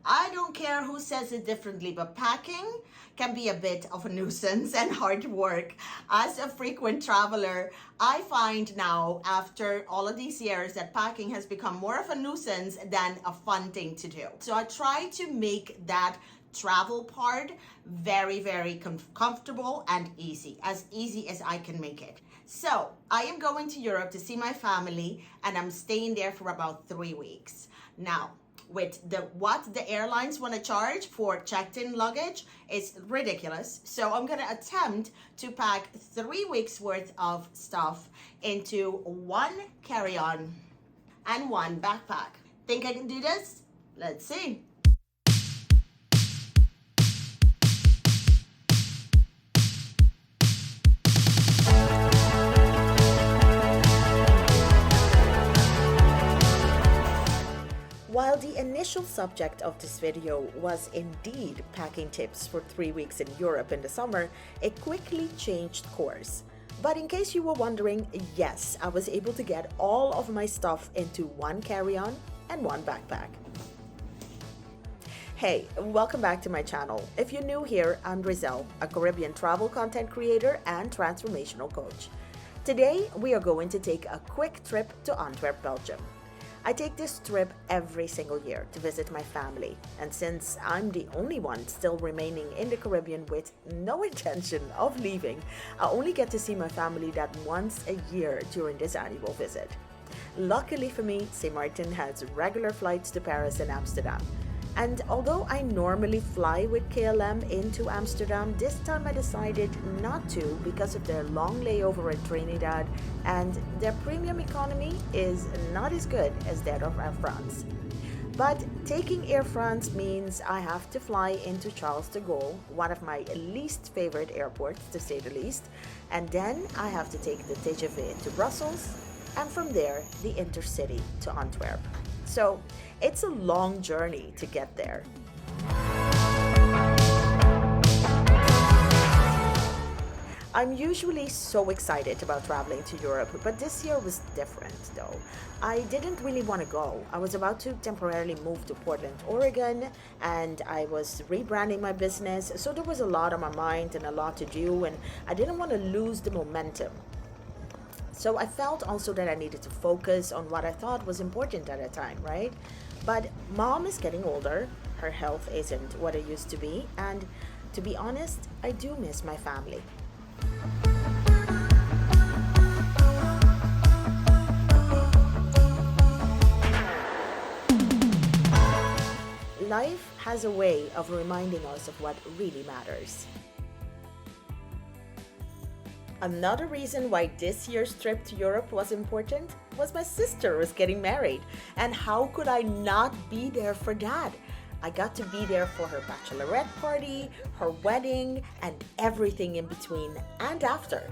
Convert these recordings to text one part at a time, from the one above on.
I don't care who says it differently, but packing can be a bit of a nuisance and hard work. As a frequent traveler, I find now, after all of these years, that packing has become more of a nuisance than a fun thing to do. So I try to make that travel part very, very comfortable and easy as I can make it. So I am going to Europe to see my family, and I'm staying there for about 3 weeks. Now, with what the airlines want to charge for checked-in luggage is ridiculous. So I'm going to attempt to pack 3 weeks worth of stuff into one carry-on and one backpack. Think I can do this? Let's see. While the initial subject of this video was indeed packing tips for 3 weeks in Europe in the summer, it quickly changed course. But in case you were wondering, yes, I was able to get all of my stuff into one carry-on and one backpack. Hey, welcome back to my channel. If you're new here, I'm Riselle, a Caribbean travel content creator and transformational coach. Today, we are going to take a quick trip to Antwerp, Belgium. I take this trip every single year to visit my family, and since I'm the only one still remaining in the Caribbean with no intention of leaving, I only get to see my family that once a year during this annual visit. Luckily for me, St. Martin has regular flights to Paris and Amsterdam. And although I normally fly with KLM into Amsterdam, this time I decided not to because of their long layover in Trinidad, and their premium economy is not as good as that of Air France. But taking Air France means I have to fly into Charles de Gaulle, one of my least favorite airports to say the least, and then I have to take the TGV to Brussels, and from there the Intercity to Antwerp. So it's a long journey to get there. I'm usually so excited about traveling to Europe, but this year was different though. I didn't really want to go. I was about to temporarily move to Portland, Oregon, and I was rebranding my business, so there was a lot on my mind and a lot to do, and I didn't want to lose the momentum. So I felt also that I needed to focus on what I thought was important at the time, right? But mom is getting older, her health isn't what it used to be, and to be honest, I do miss my family. Life has a way of reminding us of what really matters. Another reason why this year's trip to Europe was important was my sister was getting married, and how could I not be there for that? I got to be there for her bachelorette party, her wedding, and everything in between and after.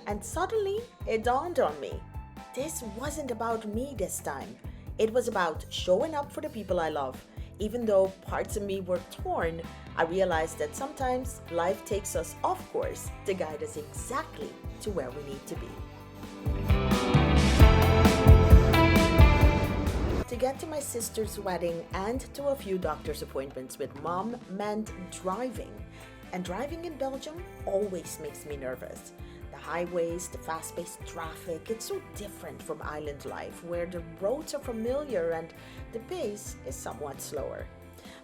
And suddenly it dawned on me, this wasn't about me this time. It was about showing up for the people I love. Even though parts of me were torn, I realized that sometimes life takes us off course to guide us exactly to where we need to be. To get to my sister's wedding and to a few doctor's appointments with mom meant driving. And driving in Belgium always makes me nervous. The highways, the fast-paced traffic, it's so different from island life where the roads are familiar and the pace is somewhat slower.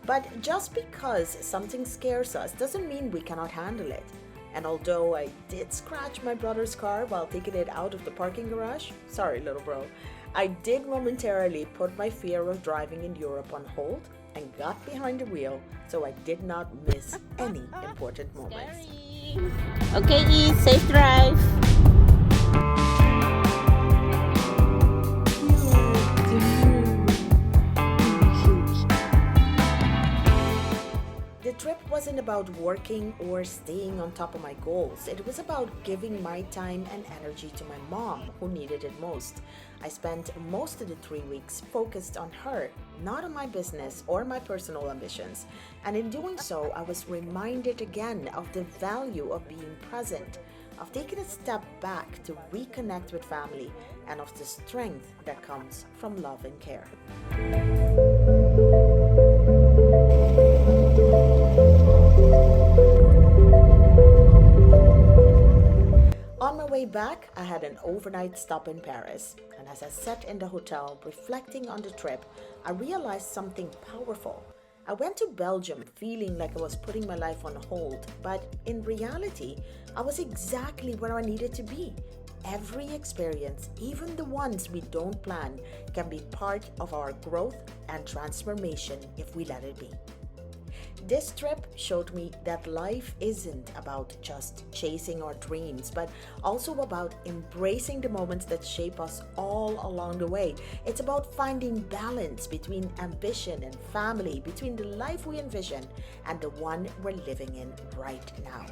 But just because something scares us doesn't mean we cannot handle it. And although I did scratch my brother's car while taking it out of the parking garage, sorry little bro, I did momentarily put my fear of driving in Europe on hold and got behind the wheel so I did not miss any important moments. Okay, E, safe drive. The trip wasn't about working or staying on top of my goals. It was about giving my time and energy to my mom, who needed it most. I spent most of the 3 weeks focused on her, not on my business or my personal ambitions. And in doing so, I was reminded again of the value of being present, of taking a step back to reconnect with family, and of the strength that comes from love and care. way back, I had an overnight stop in Paris, and as I sat in the hotel reflecting on the trip, I realized something powerful. I went to Belgium feeling like I was putting my life on hold, but in reality, I was exactly where I needed to be. Every experience, even the ones we don't plan, can be part of our growth and transformation if we let it be. This trip showed me that life isn't about just chasing our dreams, but also about embracing the moments that shape us all along the way. It's about finding balance between ambition and family, between the life we envision and the one we're living in right now.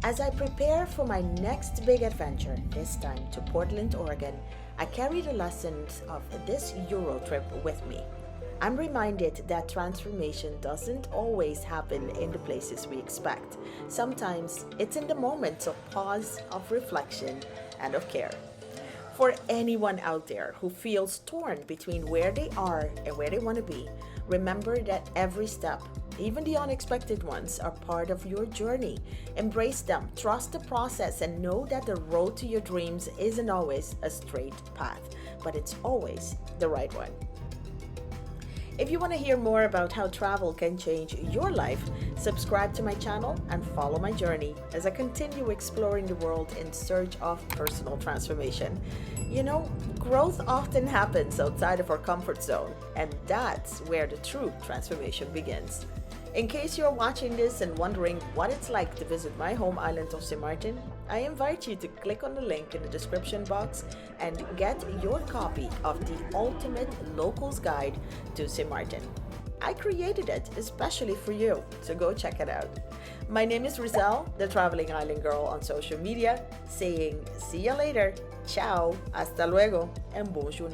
As I prepare for my next big adventure, this time to Portland, Oregon, I carry the lessons of this Euro trip with me. I'm reminded that transformation doesn't always happen in the places we expect. Sometimes it's in the moments of pause, of reflection, and of care. For anyone out there who feels torn between where they are and where they want to be, remember that every step, even the unexpected ones, are part of your journey. Embrace them, trust the process, and know that the road to your dreams isn't always a straight path, but it's always the right one. If you want to hear more about how travel can change your life, subscribe to my channel and follow my journey as I continue exploring the world in search of personal transformation. You know, growth often happens outside of our comfort zone, and that's where the true transformation begins. In case you're watching this and wondering what it's like to visit my home island of St. Martin, I invite you to click on the link in the description box and get your copy of the ultimate locals guide to St. Martin. I created it especially for you, so go check it out. My name is Riselle, the Traveling Island Girl on social media, saying see you later, ciao, hasta luego, and bonjour.